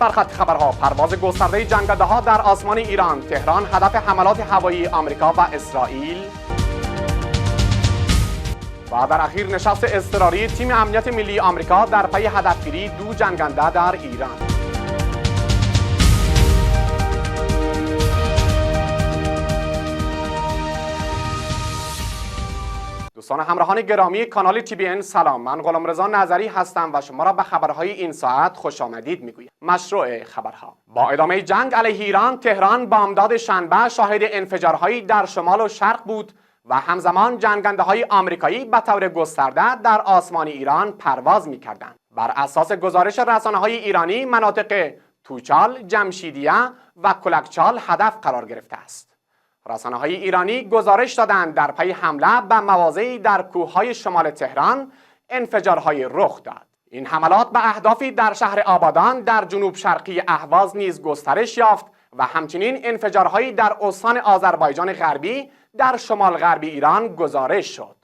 سرخط خبرها: پرواز گسترده جنگنده‌ها در آسمان ایران، تهران هدف حملات هوایی آمریکا و اسرائیل. و در اخیر نشست اضطراری تیم امنیت ملی آمریکا در پی هدفگیری 2 جنگنده در ایران. دوستان همراهان گرامی کانال TBN سلام، من غلامرضا نظری هستم و شما را به خبرهای این ساعت خوش آمدید میگویم. مشروع خبرها: با ادامه جنگ علیه ایران، تهران بامداد شنبه شاهد انفجارهایی در شمال و شرق بود و همزمان جنگنده‌های آمریکایی به طور گسترده در آسمان ایران پرواز می‌کردند. بر اساس گزارش رسانه‌های ایرانی، مناطق توچال، جمشیدیه و کلکچال هدف قرار گرفته است. رسانه‌های ایرانی گزارش دادند در پی حمله به مواضعی در کوههای شمال تهران انفجارهای رخ داد. این حملات به اهدافی در شهر آبادان در جنوب شرقی اهواز نیز گسترش یافت و همچنین انفجارهایی در استان آذربایجان غربی در شمال غربی ایران گزارش شد.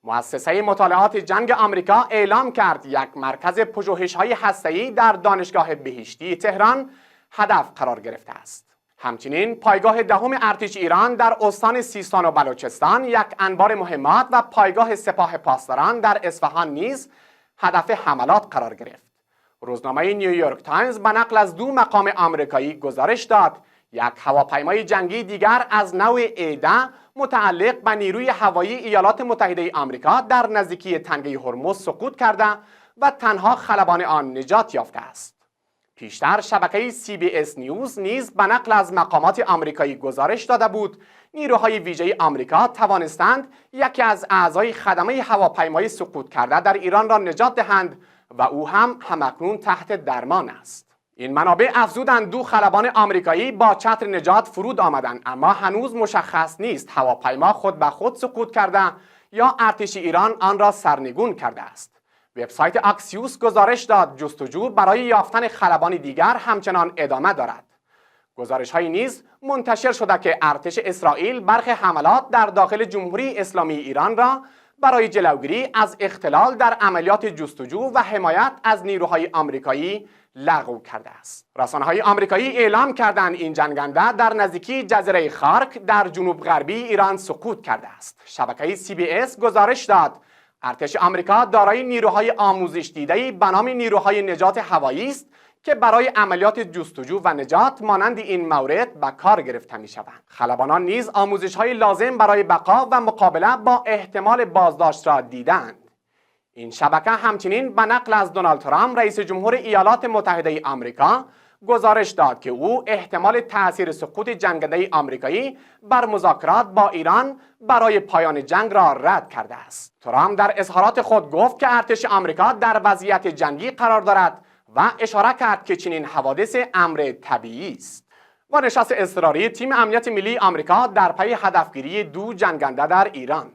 مؤسسه مطالعات جنگ آمریکا اعلام کرد یک مرکز پژوهش‌های هسته‌ای در دانشگاه بهشتی تهران هدف قرار گرفته است. همچنین پایگاه دهم ارتش ایران در استان سیستان و بلوچستان، یک انبار مهمات و پایگاه سپاه پاسداران در اصفهان نیز هدف حملات قرار گرفت. روزنامه نیویورک تایمز به نقل از 2 مقام آمریکایی گزارش داد یک هواپیمای جنگی دیگر از نوع ایده متعلق به نیروی هوایی ایالات متحده آمریکا در نزدیکی تنگه هرمز سقوط کرده و تنها خلبان آن نجات یافته است. پیشتر شبکه CBS نیوز نیز به نقل از مقامات آمریکایی گزارش داده بود نیروهای ویژه آمریکا توانستند یکی از اعضای خدمه هواپیمای سقوط کرده در ایران را نجات دهند و او هم همکنون تحت درمان است. این منابع افزودند 2 خلبان آمریکایی با چتر نجات فرود آمدند، اما هنوز مشخص نیست هواپیما خود به خود سقوط کرده یا ارتش ایران آن را سرنگون کرده است. وبسایت اکسیوس گزارش داد جستجو برای یافتن خلبان دیگر همچنان ادامه دارد. گزارش‌هایی نیز منتشر شده که ارتش اسرائیل برخی حملات در داخل جمهوری اسلامی ایران را برای جلوگیری از اختلال در عملیات جستجو و حمایت از نیروهای آمریکایی لغو کرده است. رسانه‌های آمریکایی اعلام کردند این جنگنده در نزدیکی جزیره خارک در جنوب غربی ایران سقوط کرده است. شبکه CBS گزارش داد ارتش آمریکا دارای نیروهای آموزش دیده‌ای به نام نیروهای نجات هوایی است که برای عملیات جستجو و نجات مانند این مورد به کار گرفته می‌شوند. خلبانان نیز آموزش‌های لازم برای بقا و مقابله با احتمال بازداشت را دیدند. این شبکه همچنین به نقل از دونالد ترامپ رئیس جمهور ایالات متحده آمریکا گزارش داد که او احتمال تأثیر سقوط جنگنده آمریکایی بر مذاکرات با ایران برای پایان جنگ را رد کرده است. ترامپ در اظهارات خود گفت که ارتش آمریکا در وضعیت جنگی قرار دارد و اشاره کرد که چنین حوادث امر طبیعی است. و نشست اضطراری تیم امنیت ملی آمریکا در پی هدفگیری 2 جنگنده در ایران.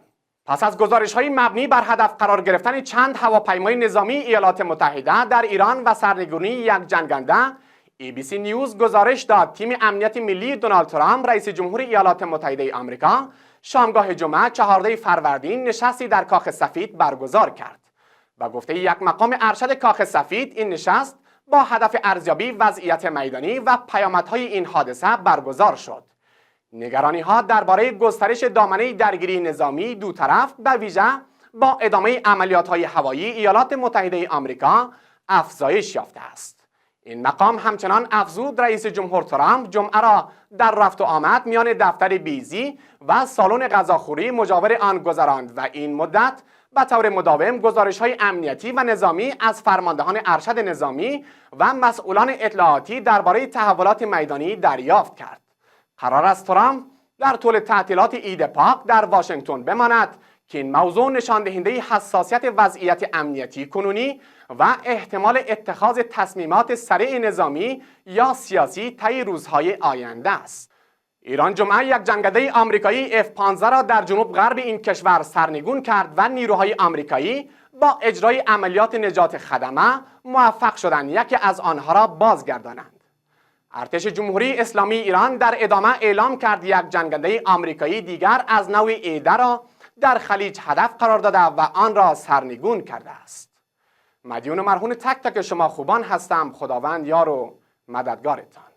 پس از گزارش‌های مبنی بر هدف قرار گرفتن چند هواپیمای نظامی ایالات متحده در ایران و سرنگونی یک جنگنده، ABC نیوز گزارش داد تیم امنیت ملی دونالد ترامپ رئیس جمهور ایالات متحده آمریکا شامگاه جمعه 14 فروردین نشستی در کاخ سفید برگزار کرد. با گفته یک مقام ارشد کاخ سفید، این نشست با هدف ارزیابی وضعیت میدانی و پیامدهای این حادثه برگزار شد. نگرانی‌ها درباره گسترش دامنه درگیری نظامی دو طرف به ویژه با ادامه عملیات‌های هوایی ایالات متحده آمریکا افزایش یافته است. این مقام همچنان افزود رئیس جمهور ترامپ جمعه را در رفت و آمد میان دفتر بیزی و سالن غذاخوری مجاور آن گذراند و این مدت به طور مداوم گزارش‌های امنیتی و نظامی از فرماندهان ارشد نظامی و مسئولان اطلاعاتی درباره تحولات میدانی دریافت کرد. قرار است ترامپ در طول تعطیلات عید پاک در واشنگتن بماند که این موضوع نشان دهنده حساسیت وضعیت امنیتی کنونی و احتمال اتخاذ تصمیمات سریع نظامی یا سیاسی طی روزهای آینده است. ایران جمعه یک جنگنده آمریکایی F-15 را در جنوب غرب این کشور سرنگون کرد و نیروهای آمریکایی با اجرای عملیات نجات خدمه موفق شدند یکی از آنها را بازگردانند. ارتش جمهوری اسلامی ایران در ادامه اعلام کرد یک جنگنده آمریکایی دیگر از نوع ایده را در خلیج هدف قرار داده و آن را سرنگون کرده است. مدیون و مرهون تک تک شما خوبان هستم. خداوند یار و مددگارتان.